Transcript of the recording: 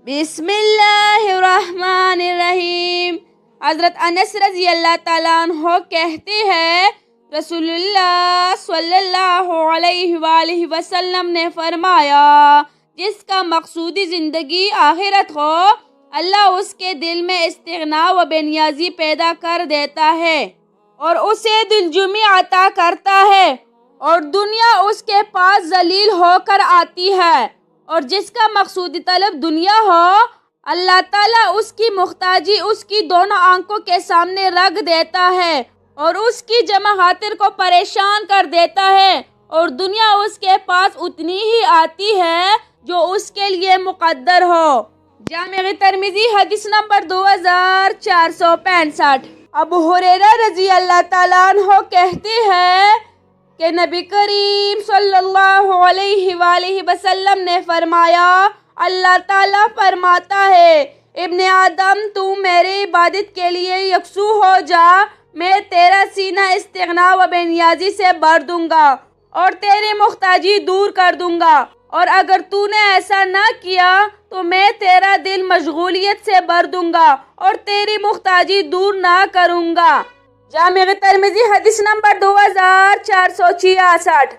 بسم اللہ الرحمن الرحیم۔ حضرت انس رضی اللہ تعالیٰ عنہ کہتے ہیں رسول اللہ صلی اللہ علیہ وآلہ وسلم نے فرمایا، جس کا مقصودی زندگی آخرت ہو، اللہ اس کے دل میں استغنا و بے نیازی پیدا کر دیتا ہے اور اسے دلجمی عطا کرتا ہے، اور دنیا اس کے پاس ذلیل ہو کر آتی ہے۔ اور جس کا مقصودی طلب دنیا ہو، اللہ تعالیٰ اس کی محتاجی اس کی دونوں آنکھوں کے سامنے رکھ دیتا ہے اور اس کی جمع خاطر کو پریشان کر دیتا ہے، اور دنیا اس کے پاس اتنی ہی آتی ہے جو اس کے لیے مقدر ہو۔ جامع ترمذی حدیث نمبر 2465۔ ابو ہریرہ رضی اللہ تعالیٰ عنہ کہتے ہیں کہ نبی کریم صلی اللہ علیہ وآلہ وسلم نے فرمایا، اللہ تعالیٰ فرماتا ہے، ابن آدم تو میری عبادت کے لیے یکسو ہو جا، میں تیرا سینہ استغنا و بے نیازی سے بھر دوں گا اور تیری محتاجی دور کر دوں گا، اور اگر تو نے ایسا نہ کیا تو میں تیرا دل مشغولیت سے بھر دوں گا اور تیری محتاجی دور نہ کروں گا۔ جامع ترمذی حدیث نمبر 2466۔